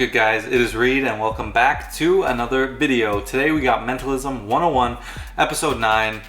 good, guys? It is Reed and welcome back to another video. Today we got Mentalism 101, episode 9,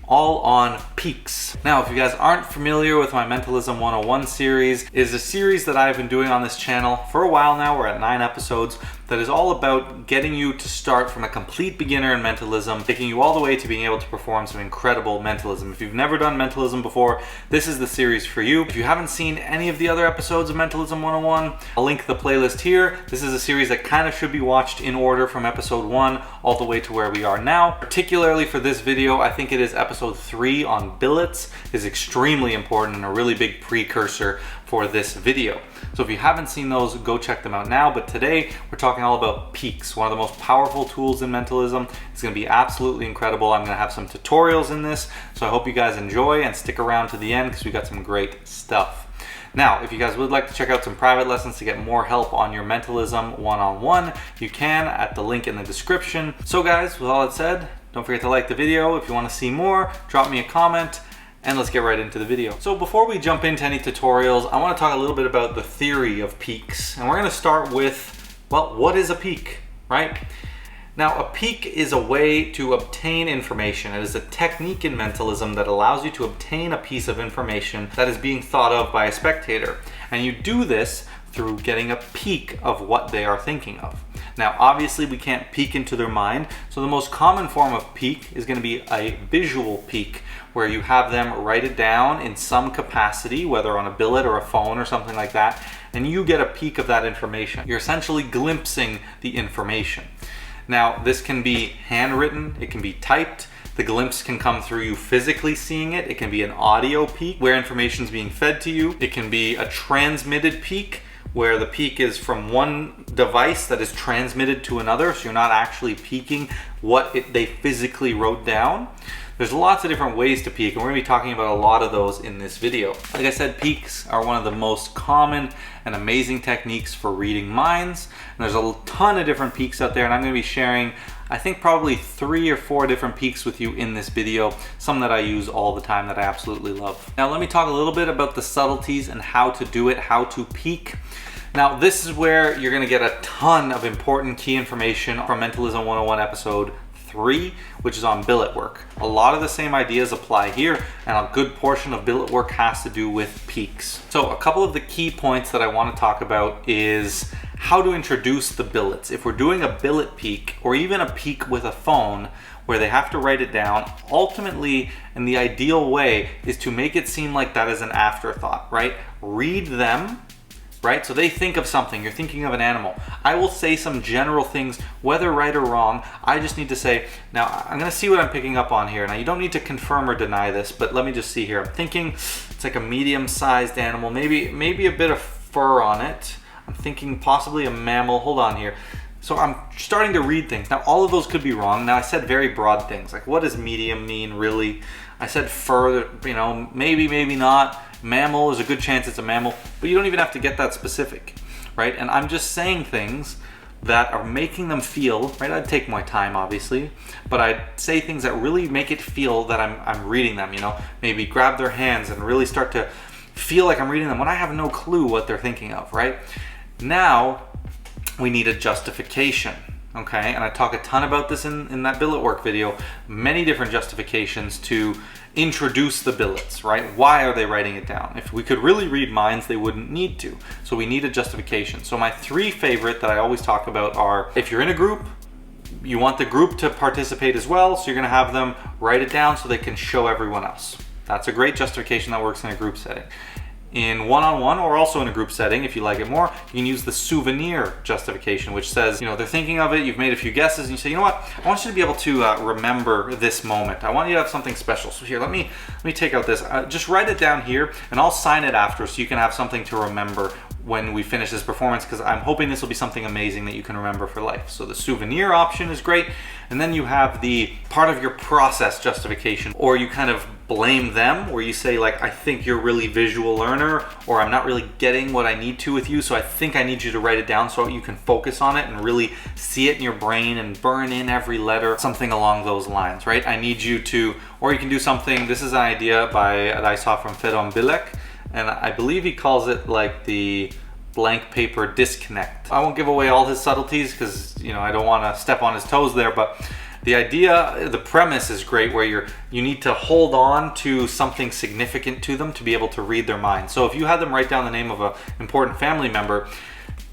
all on peaks. Now, if you guys aren't familiar with my Mentalism 101 series, it is a series that I've been doing on this channel for a while now. We're at 9 episodes. That is all about getting you to start from a complete beginner in mentalism, taking you all the way to being able to perform some incredible mentalism. If you've never done mentalism before, this is the series for you. If you haven't seen any of the other episodes of Mentalism 101, I'll link the playlist here. This is a series that kind of should be watched in order from episode 1 all the way to where we are now. Particularly for this video, I think it is episode 3 on billets is extremely important and a really big precursor for this video. So if you haven't seen those, go check them out now. But today we're talking all about peaks, one of the most powerful tools in mentalism. It's going to be absolutely incredible. I'm going to have some tutorials in this, so I hope you guys enjoy and stick around to the end because we got some great stuff. Now, if you guys would like to check out some private lessons to get more help on your mentalism one-on-one, you can at the link in the description. So guys, with all that said, don't forget to like the video. If you want to see more, drop me a comment. And let's get right into the video. So before we jump into any tutorials, I want to talk a little bit about the theory of peaks. And we're going to start with, well, what is a peak, right? Now, a peak is a way to obtain information. It is a technique in mentalism that allows you to obtain a piece of information that is being thought of by a spectator. And you do this through getting a peek of what they are thinking of. Now, obviously, we can't peek into their mind, so the most common form of peek is going to be a visual peek, where you have them write it down in some capacity, whether on a billet or a phone or something like that, and you get a peek of that information. You're essentially glimpsing the information. Now, this can be handwritten, it can be typed. The glimpse can come through you physically seeing it. It can be an audio peek where information is being fed to you. It can be a transmitted peek, where the peak is from one device that is transmitted to another, so you're not actually peeking what they physically wrote down. There's lots of different ways to peek, and we're going to be talking about a lot of those in this video. Like I said, peeks are one of the most common and amazing techniques for reading minds. And there's a ton of different peeks out there, and I'm going to be sharing, I think, probably 3 or 4 different peeks with you in this video, some that I use all the time that I absolutely love. Now let me talk a little bit about the subtleties and how to do it, how to peek. Now this is where you're going to get a ton of important key information from Mentalism 101 episode 3, which is on billet work. A lot of the same ideas apply here, and a good portion of billet work has to do with peaks. So a couple of the key points that I want to talk about is how to introduce the billets. If we're doing a billet peek, or even a peek with a phone, where they have to write it down, ultimately, and the ideal way is to make it seem like that is an afterthought, right? Read them, right? So they think of something, you're thinking of an animal. I will say some general things, whether right or wrong. I just need to say, now I'm gonna see what I'm picking up on here. Now you don't need to confirm or deny this, but let me just see here. I'm thinking it's like a medium-sized animal, maybe a bit of fur on it. I'm thinking possibly a mammal, hold on here. So I'm starting to read things. Now all of those could be wrong. Now I said very broad things, like what does medium mean really? I said fur, you know, maybe not. Mammal, is a good chance it's a mammal, but you don't even have to get that specific, right? And I'm just saying things that are making them feel, right? I'd take my time, obviously, but I'd say things that really make it feel that I'm reading them, you know? Maybe grab their hands and really start to feel like I'm reading them when I have no clue what they're thinking of, right? Now, we need a justification. Okay, and I talk a ton about this in that billet work video, many different justifications to introduce the billets, right? Why are they writing it down? If we could really read minds, they wouldn't need to. So we need a justification. So my 3 favorite that I always talk about are, if you're in a group, you want the group to participate as well, so you're gonna have them write it down so they can show everyone else. That's a great justification that works in a group setting. In one-on-one, or also in a group setting, if you like it more, you can use the souvenir justification, which says, you know, they're thinking of it, you've made a few guesses, and you say, you know what, I want you to be able to remember this moment. I want you to have something special. So here, let me take out this. Just write it down here, and I'll sign it after so you can have something to remember when we finish this performance, because I'm hoping this will be something amazing that you can remember for life. So the souvenir option is great. And then you have the part of your process justification, or you kind of blame them, where you say, like, I think you're a really visual learner, or I'm not really getting what I need to with you, so I think I need you to write it down so you can focus on it and really see it in your brain and burn in every letter, something along those lines, right? I need you to, or you can do something, this is an idea that I saw from Fedon Bilek, and I believe he calls it like the blank paper disconnect. I won't give away all his subtleties because, you know, I don't want to step on his toes there, but the idea, the premise is great, where you need to hold on to something significant to them to be able to read their mind. So if you had them write down the name of an important family member,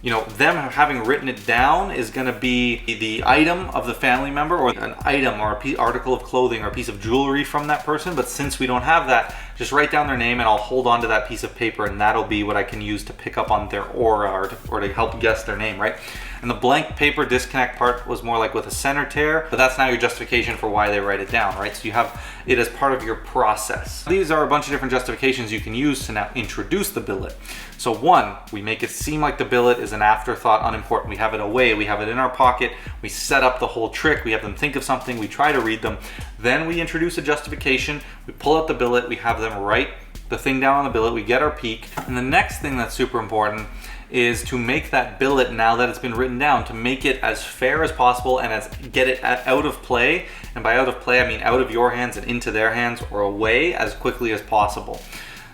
you know, them having written it down is going to be the item of the family member, or an item or a article of clothing or a piece of jewelry from that person. But since we don't have that, just write down their name and I'll hold on to that piece of paper, and that'll be what I can use to pick up on their aura, or to help guess their name, right? And the blank paper disconnect part was more like with a center tear, but that's now your justification for why they write it down, right? So you have it as part of your process. These are a bunch of different justifications you can use to now introduce the billet. So one, we make it seem like the billet is an afterthought, unimportant. We have it away, we have it in our pocket, we set up the whole trick, we have them think of something, we try to read them. Then we introduce a justification, we pull out the billet, we have them write the thing down on the billet, we get our peek. And the next thing that's super important is to make that billet, now that it's been written down, to make it as fair as possible and get it out of play. And by out of play, I mean out of your hands and into their hands, or away, as quickly as possible.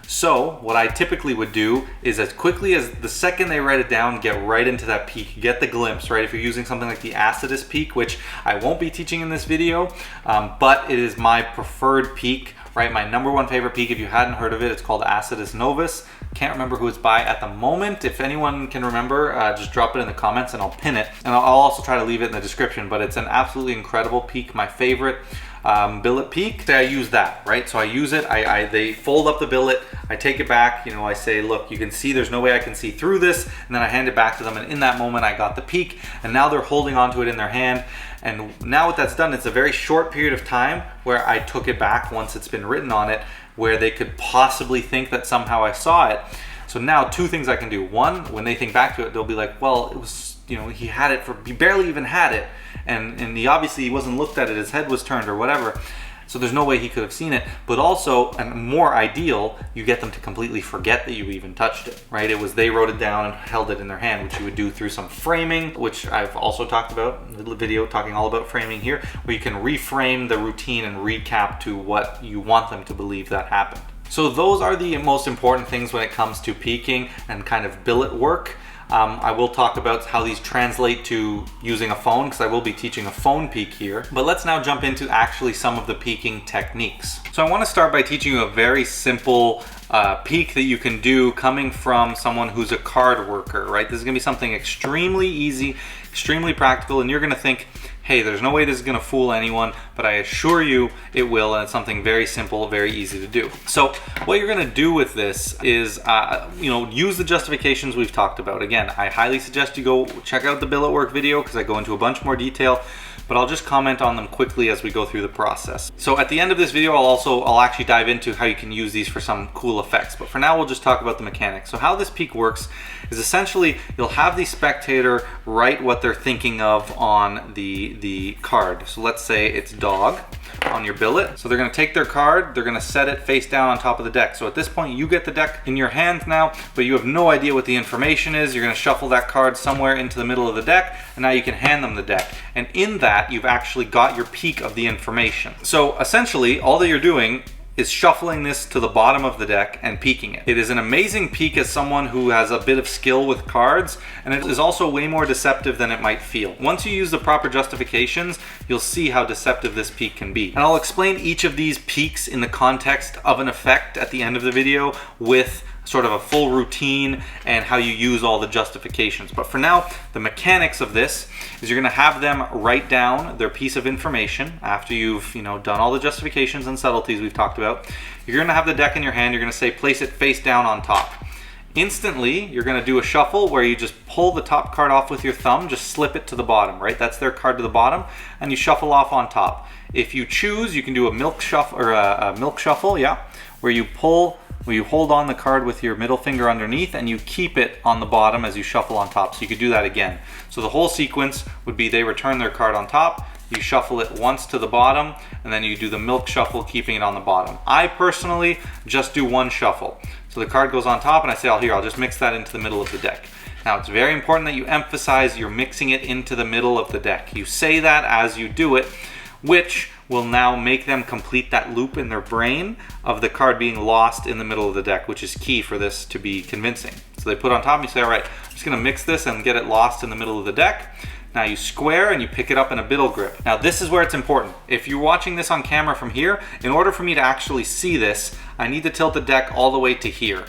So what I typically would do is, as quickly as the second they write it down, get right into that peek, get the glimpse, right? If you're using something like the Acidus peek, which I won't be teaching in this video, but it is my preferred peek, right? My number one favorite peek. If you hadn't heard of it, it's called Acidus Novus. Can't remember who it's by at the moment. If anyone can remember, just drop it in the comments and I'll pin it. And I'll also try to leave it in the description, but it's an absolutely incredible peek, my favorite billet peek. Say I use that, right? So I use it, they fold up the billet, I take it back, you know, I say, look, you can see there's no way I can see through this, and then I hand it back to them, and in that moment I got the peek, and now they're holding onto it in their hand. And now what that's done, it's a very short period of time where I took it back once it's been written on it, where they could possibly think that somehow I saw it. So now two things I can do. One, when they think back to it, they'll be like, well, it was, you know, he barely even had it. And he obviously wasn't looked at it, his head was turned or whatever. So there's no way he could have seen it. But also, and more ideal, you get them to completely forget that you even touched it, right? It was, they wrote it down and held it in their hand, which you would do through some framing, which I've also talked about in the video, talking all about framing here, where you can reframe the routine and recap to what you want them to believe that happened. So those are the most important things when it comes to peeking and kind of billet work. I will talk about how these translate to using a phone, because I will be teaching a phone peek here. But let's now jump into actually some of the peeking techniques. So I want to start by teaching you a very simple peek that you can do coming from someone who's a card worker, right? This is going to be something extremely easy, extremely practical, and you're going to think, hey, there's no way this is going to fool anyone, but I assure you it will, and it's something very simple, very easy to do. So what you're going to do with this is, you know, use the justifications we've talked about. Again, I highly suggest you go check out the billet work video, because I go into a bunch more detail, but I'll just comment on them quickly as we go through the process. So at the end of this video, I'll actually dive into how you can use these for some cool effects, but for now we'll just talk about the mechanics. So how this peek works is essentially you'll have the spectator write what they're thinking of on the card. So let's say it's dog on your billet. So they're going to take their card, they're going to set it face down on top of the deck. So at this point you get the deck in your hands now, but you have no idea what the information is. You're going to shuffle that card somewhere into the middle of the deck, and now you can hand them the deck. And in that, you've actually got your peek of the information. So essentially all that you're doing is shuffling this to the bottom of the deck and peeking it. It is an amazing peek as someone who has a bit of skill with cards, and it is also way more deceptive than it might feel. Once you use the proper justifications, you'll see how deceptive this peek can be. And I'll explain each of these peeks in the context of an effect at the end of the video, with sort of a full routine and how you use all the justifications. But for now, the mechanics of this is you're going to have them write down their piece of information after you've, you know, done all the justifications and subtleties we've talked about. You're going to have the deck in your hand. You're going to say, place it face down on top. Instantly, you're going to do a shuffle where you just pull the top card off with your thumb, just slip it to the bottom, right? That's their card to the bottom, and you shuffle off on top. If you choose, you can do a milk shuffle, or a milk shuffle, yeah, where you hold on the card with your middle finger underneath and you keep it on the bottom as you shuffle on top. So you could do that again. So the whole sequence would be they return their card on top, you shuffle it once to the bottom, and then you do the milk shuffle, keeping it on the bottom. I personally just do one shuffle. So the card goes on top and I say, oh, here, I'll just mix that into the middle of the deck. Now it's very important that you emphasize you're mixing it into the middle of the deck. You say that as you do it, which will now make them complete that loop in their brain of the card being lost in the middle of the deck, which is key for this to be convincing. So they put it on top and you say, all right, I'm just gonna mix this and get it lost in the middle of the deck. Now you square and you pick it up in a biddle grip. Now this is where it's important. If you're watching this on camera from here, in order for me to actually see this, I need to tilt the deck all the way to here.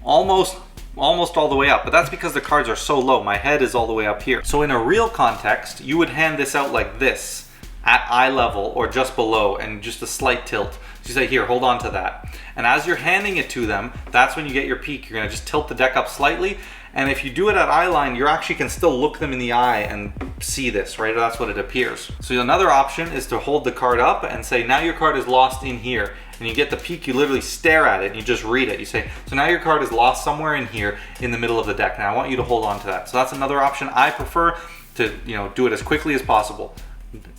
Almost all the way up, but that's because the cards are so low. My head is all the way up here. So in a real context, you would hand this out like this, at eye level or just below, and just a slight tilt. So you say, here, hold on to that. And as you're handing it to them, that's when you get your peek. You're gonna just tilt the deck up slightly, and if you do it at eye line, you actually can still look them in the eye and see this, right? That's what it appears. So another option is to hold the card up and say, now your card is lost in here. And you get the peek, you literally stare at it and you just read it. You say, so now your card is lost somewhere in here in the middle of the deck. Now I want you to hold on to that. So that's another option. I prefer to do it as quickly as possible.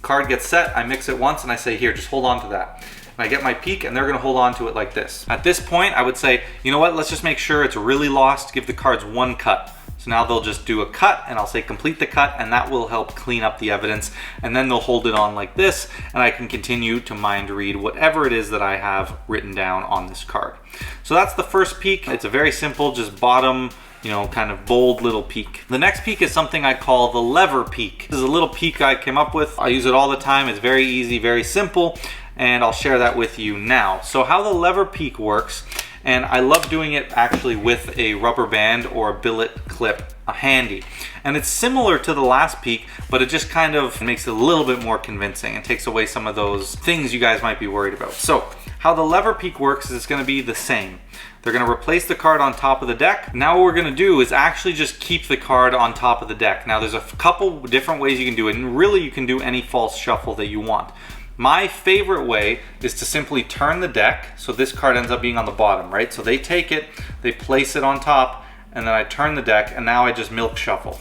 Card gets set, I mix it once and I say, here, just hold on to that. And I get my peek and they're gonna hold on to it like this. At this point, I would say, you know what, let's just make sure it's really lost, give the cards one cut. So now they'll just do a cut and I'll say complete the cut, and that will help clean up the evidence, and then they'll hold it on like this and I can continue to mind read whatever it is that I have written down on this card. So that's the first peek. It's a very simple, just bottom, kind of bold little peek. The next peek is something I call the lever peek. This is a little peek I came up with. I use it all the time. It's very easy, very simple, and I'll share that with you now. So how the lever peek works, and I love doing it actually with a rubber band or a billet clip handy. And it's similar to the last peek, but it just kind of makes it a little bit more convincing and takes away some of those things you guys might be worried about. So how the lever peek works is it's gonna be the same. They're gonna replace the card on top of the deck. Now what we're gonna do is actually just keep the card on top of the deck. Now there's a couple different ways you can do it, and really you can do any false shuffle that you want. My favorite way is to simply turn the deck so this card ends up being on the bottom, right? So they take it, they place it on top, and then I turn the deck, and now I just milk shuffle,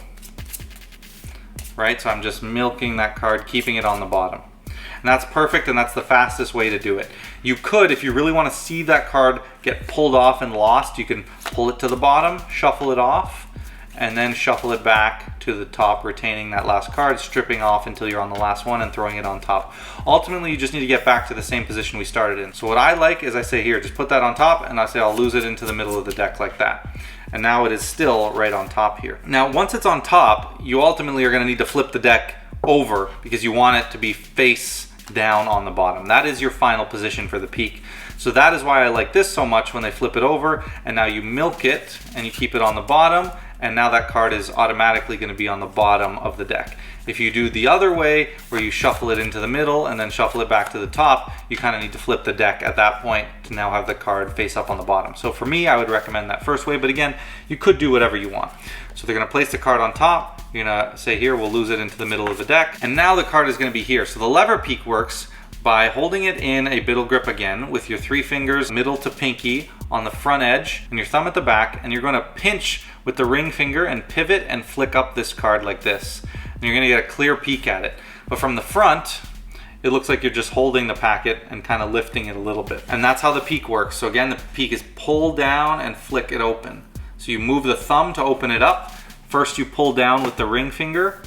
right? So I'm just milking that card, keeping it on the bottom. And that's perfect, and that's the fastest way to do it. You could, if you really want to see that card get pulled off and lost, you can pull it to the bottom, shuffle it off, and then shuffle it back to the top, retaining that last card, stripping off until you're on the last one and throwing it on top. Ultimately, you just need to get back to the same position we started in. So what I like is I say, here, just put that on top, and I say I'll lose it into the middle of the deck like that. And now it is still right on top here. Now, once it's on top, you ultimately are gonna need to flip the deck over because you want it to be face down on the bottom. That is your final position for the peek. So that is why I like this so much when they flip it over, and now you milk it and you keep it on the bottom, and now that card is automatically going to be on the bottom of the deck. If you do the other way, where you shuffle it into the middle and then shuffle it back to the top, you kind of need to flip the deck at that point to now have the card face up on the bottom. So for me, I would recommend that first way, but again, you could do whatever you want. So they're going to place the card on top, you're going to say, here, we'll lose it into the middle of the deck, and now the card is going to be here. So the lever peek works by holding it in a biddle grip again with your 3 fingers, middle to pinky, on the front edge and your thumb at the back, and you're going to pinch with the ring finger and pivot and flick up this card like this. And you're going to get a clear peek at it. But from the front, it looks like you're just holding the packet and kind of lifting it a little bit. And that's how the peek works. So again, the peek is pull down and flick it open. So you move the thumb to open it up. First you pull down with the ring finger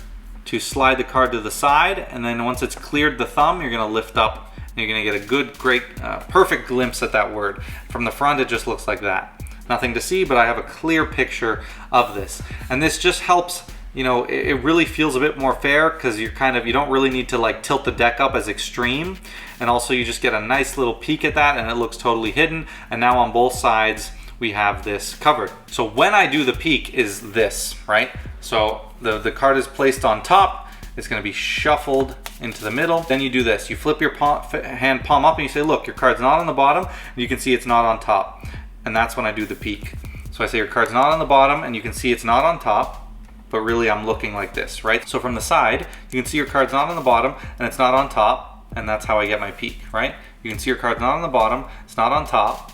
to slide the card to the side, and then once it's cleared the thumb, you're going to lift up and you're going to get a good, great, perfect glimpse at that word. From the front, it just looks like that. Nothing to see, but I have a clear picture of this. And this just helps, it really feels a bit more fair because you don't really need to like tilt the deck up as extreme. And also you just get a nice little peek at that and it looks totally hidden. And now on both sides, we have this covered. So when I do the peek is this, right? So the card is placed on top, it's gonna be shuffled into the middle. Then you do this, you flip your hand palm up and you say, look, your card's not on the bottom, and you can see it's not on top. And that's when I do the peek. So I say your card's not on the bottom and you can see it's not on top, but really I'm looking like this, right? So from the side, you can see your card's not on the bottom and it's not on top, and that's how I get my peek, right? You can see your card's not on the bottom, it's not on top,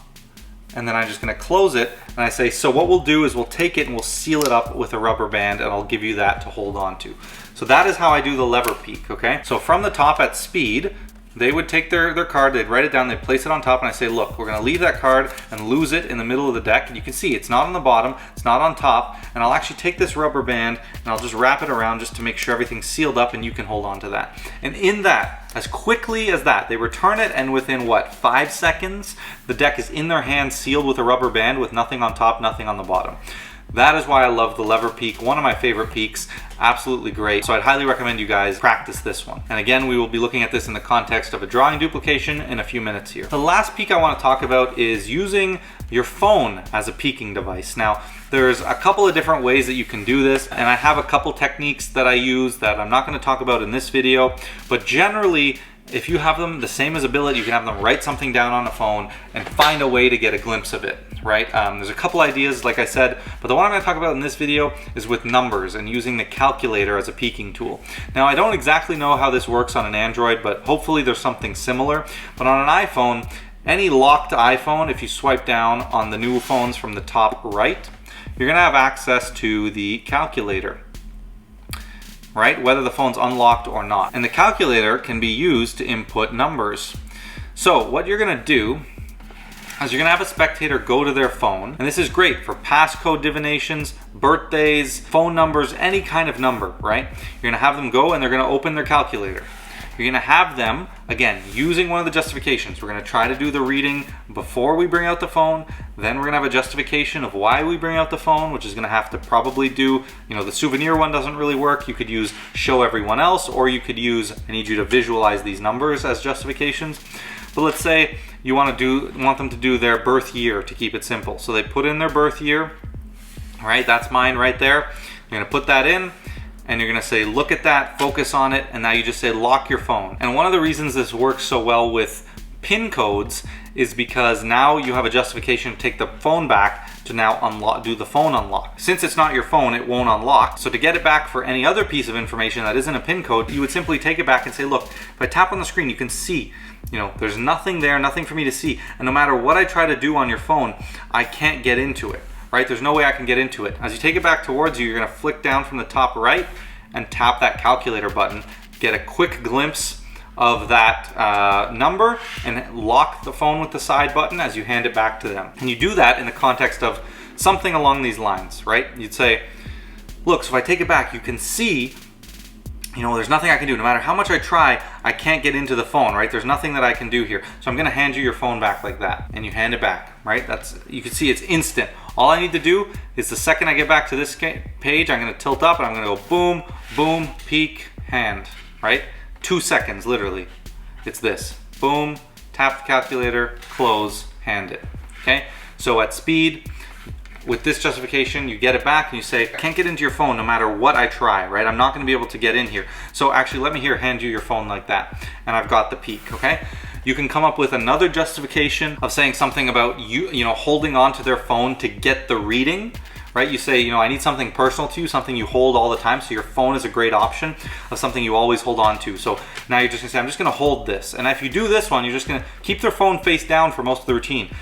and then I'm just gonna close it, and I say, so what we'll do is we'll take it and we'll seal it up with a rubber band, and I'll give you that to hold on to. So that is how I do the lever peek, okay? So from the top at speed, they would take their card, they'd write it down, they'd place it on top, and I say, look, we're gonna leave that card and lose it in the middle of the deck. And you can see it's not on the bottom, it's not on top, and I'll actually take this rubber band and I'll just wrap it around just to make sure everything's sealed up and you can hold on to that. And in that, as quickly as that, they return it, and within what, 5 seconds, the deck is in their hand, sealed with a rubber band with nothing on top, nothing on the bottom. That is why I love the lever peek, one of my favorite peeks, absolutely great. So I'd highly recommend you guys practice this one. And again, we will be looking at this in the context of a drawing duplication in a few minutes here. The last peek I want to talk about is using your phone as a peeking device. Now, there's a couple of different ways that you can do this, and I have a couple techniques that I use that I'm not going to talk about in this video, but generally, if you have them the same as ability, you can have them write something down on a phone and find a way to get a glimpse of it, right? There's a couple ideas, like I said, but the one I'm going to talk about in this video is with numbers and using the calculator as a peeking tool. Now, I don't exactly know how this works on an Android, but hopefully there's something similar. But on an iPhone, any locked iPhone, if you swipe down on the new phones from the top right, you're going to have access to the calculator, right? Whether the phone's unlocked or not. And the calculator can be used to input numbers. So what you're gonna do is you're gonna have a spectator go to their phone, and this is great for passcode divinations, birthdays, phone numbers, any kind of number, right? You're gonna have them go and they're gonna open their calculator. You're gonna have them, again, using one of the justifications. We're gonna try to do the reading before we bring out the phone. Then we're gonna have a justification of why we bring out the phone, which is gonna have to probably do, the souvenir one doesn't really work. You could use show everyone else, or you could use, I need you to visualize these numbers as justifications. But let's say you want them to do their birth year to keep it simple. So they put in their birth year, right? That's mine right there. You're gonna put that in, and you're gonna say, look at that, focus on it, and now you just say, lock your phone. And one of the reasons this works so well with PIN codes is because now you have a justification to take the phone back to now do the phone unlock. Since it's not your phone, it won't unlock. So to get it back for any other piece of information that isn't a PIN code, you would simply take it back and say, look, if I tap on the screen, you can see, there's nothing there, nothing for me to see. And no matter what I try to do on your phone, I can't get into it. Right? There's no way I can get into it. As you take it back towards you, you're gonna flick down from the top right and tap that calculator button, get a quick glimpse of that number, and lock the phone with the side button as you hand it back to them. And you do that in the context of something along these lines, right? You'd say, look, so if I take it back, you can see, there's nothing I can do. No matter how much I try, I can't get into the phone, right? There's nothing that I can do here. So I'm gonna hand you your phone back like that, and you hand it back, right? You can see it's instant. All I need to do is the second I get back to this page, I'm gonna tilt up and I'm gonna go boom, boom, peek, hand, right? 2 seconds, literally. It's this, boom, tap the calculator, close, hand it, okay? So at speed, with this justification, you get it back and you say, I can't get into your phone no matter what I try, right? I'm not gonna be able to get in here. So actually, let me hand you your phone like that. And I've got the peek, okay? You can come up with another justification of saying something about holding on to their phone to get the reading, right? You say, I need something personal to you, something you hold all the time. So your phone is a great option of something you always hold on to. So now you're just gonna say, I'm just gonna hold this. And if you do this one, you're just gonna keep their phone face down for most of the routine.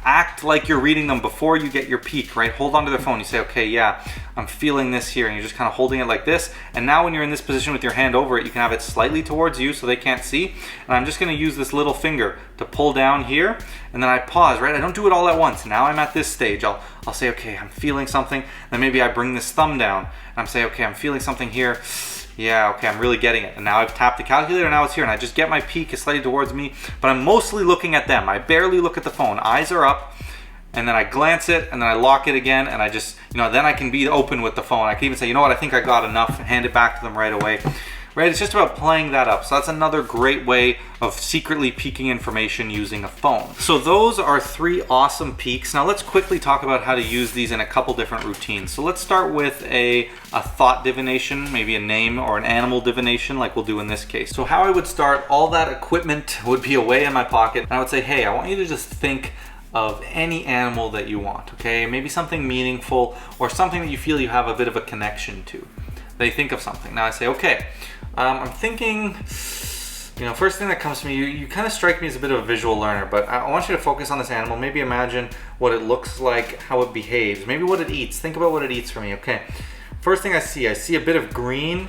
Act like you're reading them before you get your peek, right? Hold on to their phone. You say, okay, yeah, I'm feeling this here. And you're just kind of holding it like this. And now when you're in this position with your hand over it, you can have it slightly towards you so they can't see. And I'm just gonna use this little finger to pull down here. And then I pause, right? I don't do it all at once. Now I'm at this stage. I'll say, okay, I'm feeling something. Then maybe I bring this thumb down. And I'm saying, okay, I'm feeling something here. Yeah, okay, I'm really getting it. And now I've tapped the calculator, now it's here, and I just get my peek slightly towards me, but I'm mostly looking at them. I barely look at the phone. Eyes are up, and then I glance it, and then I lock it again, and I just, then I can be open with the phone. I can even say, you know what, I think I got enough, and hand it back to them right away. Right, it's just about playing that up. So that's another great way of secretly peeking information using a phone. So those are 3 awesome peeks. Now let's quickly talk about how to use these in a couple different routines. So let's start with a thought divination, maybe a name or an animal divination like we'll do in this case. So how I would start, all that equipment would be away in my pocket, and I would say, hey, I want you to just think of any animal that you want, okay? Maybe something meaningful or something that you feel you have a bit of a connection to. They think of something. Now I say, okay, I'm thinking, first thing that comes to me, you kind of strike me as a bit of a visual learner, but I want you to focus on this animal. Maybe imagine what it looks like, how it behaves, maybe what it eats. Think about what it eats for me, okay? First thing I see a bit of green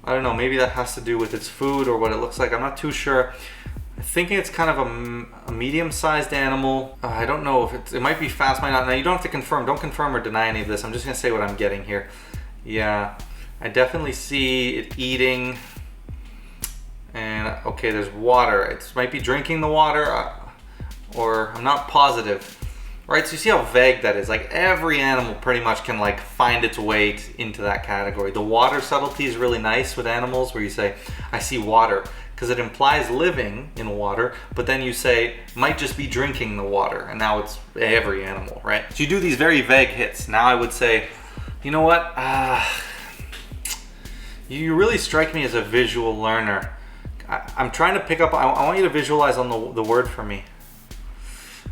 I don't know, maybe that has to do with its food or what it looks like. I'm not too sure. I'm thinking it's kind of a medium-sized animal. I don't know if it might be fast, might not. Now, you don't have to confirm. Don't confirm or deny any of this. I'm just going to say what I'm getting here. Yeah, I definitely see it eating. And, okay, there's water. It might be drinking the water, or I'm not positive. Right, so you see how vague that is. Like every animal pretty much can like find its way into that category. The water subtlety is really nice with animals where you say, I see water, because it implies living in water, but then you say, might just be drinking the water, and now it's every animal, right? So you do these very vague hits. Now I would say, you know what? You really strike me as a visual learner. I'm trying to pick up, I want you to visualize on the word for me.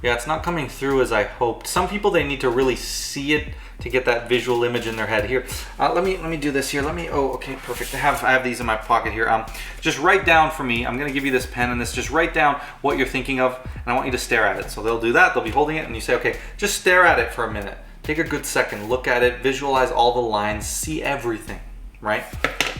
Yeah, it's not coming through as I hoped. Some people, they need to really see it to get that visual image in their head. Here, let me do this here. Oh, okay, perfect. I have these in my pocket here. Just write down for me. I'm gonna give you this pen and this. Just write down what you're thinking of, and I want you to stare at it. So they'll do that. They'll be holding it, and you say, okay, just stare at it for a minute. Take a good second, look at it, visualize all the lines, see everything, right?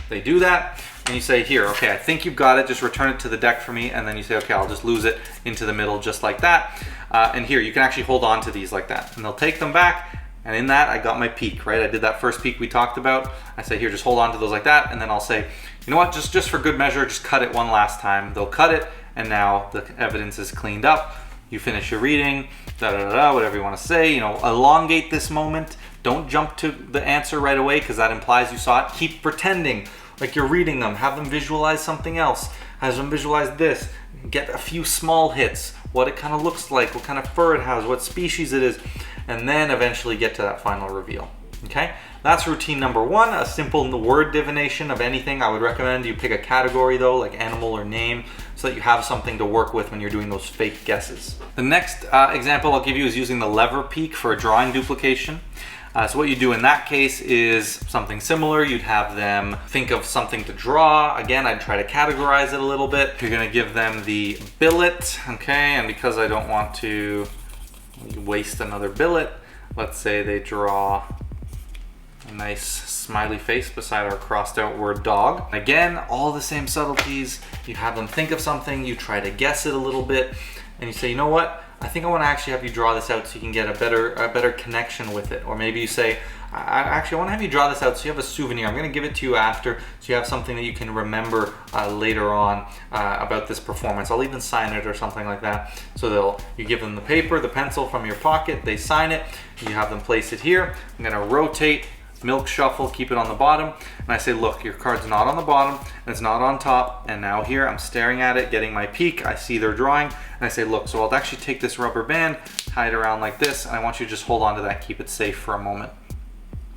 They do that. And you say, here, okay, I think you've got it, just return it to the deck for me, and then you say, okay, I'll just lose it into the middle just like that. And here, you can actually hold on to these like that. And they'll take them back, and in that, I got my peak, right? I did that first peak we talked about. I say, here, just hold on to those like that, and then I'll say, you know what, just for good measure, just cut it one last time. They'll cut it, and now the evidence is cleaned up. You finish your reading, whatever you want to say, you know, elongate this moment. Don't jump to the answer right away, because that implies you saw it. Keep pretending like you're reading them. Have them visualize something else. Have them visualize this. Get a few small hits, what it kind of looks like, what kind of fur it has, what species it is, and then eventually get to that final reveal. Okay, that's routine number one, a simple word divination of anything. I would recommend you pick a category though, like animal or name, so that you have something to work with when you're doing those fake guesses. The next example I'll give you is using the lever peek for a drawing duplication. So what you do in that case is something similar. You'd have them think of something to draw. Again, I'd try to categorize it a little bit. You're gonna give them the billet, okay? And because I don't want to waste another billet, let's say they draw a nice smiley face beside our crossed out word dog. Again, all the same subtleties. You have them think of something, you try to guess it a little bit, and you say, you know what? I think I want to actually have you draw this out so you can get a better connection with it. Or maybe you say, I want to have you draw this out so you have a souvenir. I'm going to give it to you after, so you have something that you can remember later on about this performance. I'll even sign it or something like that. So you give them the paper, the pencil from your pocket, they sign it, you have them place it here. I'm going to rotate, milk shuffle, keep it on the bottom, and I say, look, your card's not on the bottom and it's not on top, and now here I'm staring at it, getting my peek, I see their drawing, and I say, look, so I'll actually take this rubber band, tie it around like this, and I want you to just hold on to that, keep it safe for a moment.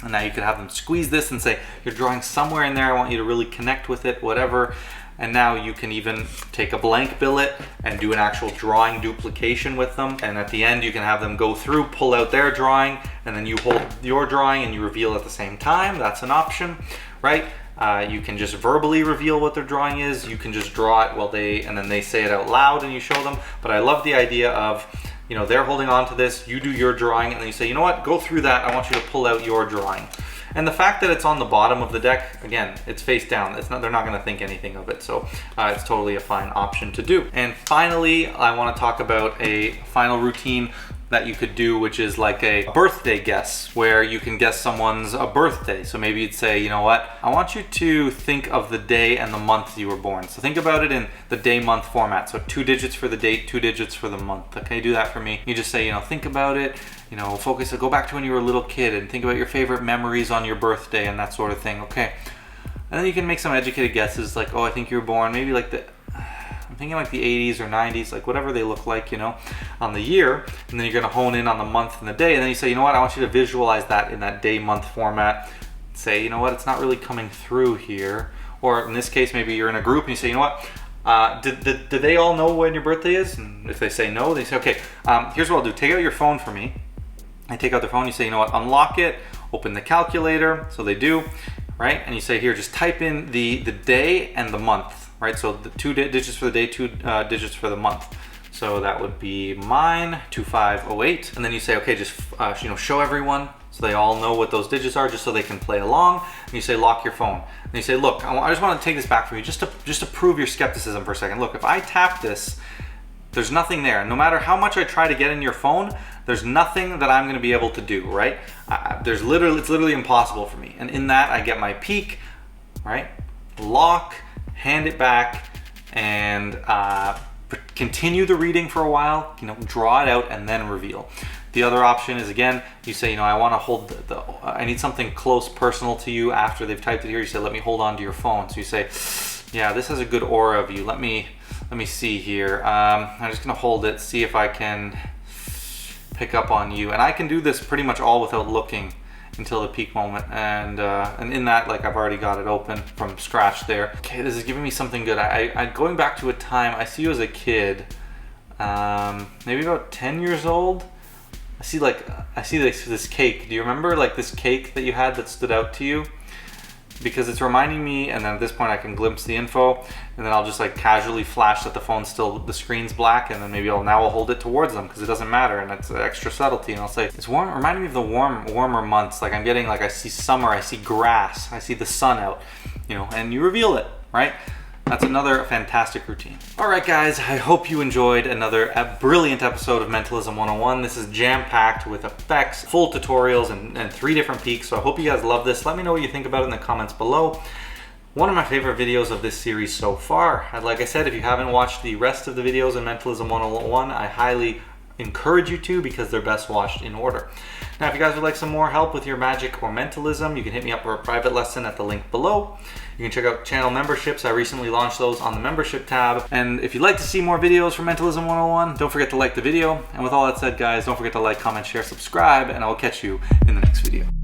And now you can have them squeeze this and say, you're drawing somewhere in there, I want you to really connect with it, whatever. And now you can even take a blank billet and do an actual drawing duplication with them. And at the end, you can have them go through, pull out their drawing, and then you hold your drawing and you reveal at the same time. That's an option, right? You can just verbally reveal what their drawing is. You can just draw it and then they say it out loud and you show them. But I love the idea of, you know, they're holding on to this, you do your drawing, and then you say, you know what, go through that, I want you to pull out your drawing. And the fact that it's on the bottom of the deck, again, it's face down. They're not gonna think anything of it. So it's totally a fine option to do. And finally, I wanna talk about a final routine that you could do, which is like a birthday guess, where you can guess someone's birthday. So maybe you'd say, you know what, I want you to think of the day and the month you were born. So think about it in the day-month format. So 2 digits for the date, 2 digits for the month. Okay, do that for me. You just say, you know, think about it, you know, focus, go back to when you were a little kid and think about your favorite memories on your birthday and that sort of thing, okay? And then you can make some educated guesses like, oh, I think you were born maybe like I'm thinking like the 80s or 90s, like whatever they look like, you know, on the year. And then you're gonna hone in on the month and the day. And then you say, you know what, I want you to visualize that in that day-month format. Say, you know what, it's not really coming through here. Or in this case, maybe you're in a group and you say, you know what, did they all know when your birthday is? And if they say no, they say, okay, here's what I'll do. Take out your phone for me. I take out the phone, you say, you know what, unlock it, open the calculator. So they do, right? And you say, here, just type in the day and the month. Right, so the 2 digits for the day, 2 digits for the month. So that would be mine, 2508. And then you say, okay, just you know, show everyone. so they all know what those digits are, just so they can play along. And you say lock your phone. And you say, look, I just want to take this back from you just to prove your skepticism for a second. Look, if I tap this, there's nothing there. No matter how much I try to get in your phone, there's nothing that I'm going to be able to do, right? It's literally impossible for me. And in that, I get my peek, right? Lock, hand it back, and continue the reading for a while, draw it out and then reveal. The other option is, again, you say, I want to hold I need something close, personal to you after they've typed it here. You say, let me hold on to your phone. So you say, yeah, this has a good aura of you. Let me see here. I'm just gonna hold it, see if I can pick up on you. And I can do this pretty much all without looking until the peak moment. And in that, like, I've already got it open from scratch there. Okay, this is giving me something good. I going back to a time, I see you as a kid, maybe about 10 years old. I see this cake. Do you remember like this cake that you had that stood out to you? Because it's reminding me, and then at this point I can glimpse the info, and then I'll just like casually flash that the screen's black, and then maybe I'll hold it towards them because it doesn't matter, and it's an extra subtlety, and I'll say, it's warm, reminding me of the warmer months. Like I'm getting, like, I see summer, I see grass, I see the sun out, and you reveal it, right? That's another fantastic routine. All right, guys, I hope you enjoyed another brilliant episode of Mentalism 101. This is jam-packed with effects, full tutorials, and 3 different peaks. So I hope you guys love this. Let me know what you think about it in the comments below. One of my favorite videos of this series so far. And like I said, if you haven't watched the rest of the videos in Mentalism 101, I highly encourage you to, because they're best watched in order. Now, if you guys would like some more help with your magic or mentalism, you can hit me up for a private lesson at the link below. You can check out channel memberships. I recently launched those on the membership tab. And if you'd like to see more videos from Mentalism 101, don't forget to like the video. And with all that said, guys, don't forget to like, comment, share, subscribe, and I'll catch you in the next video.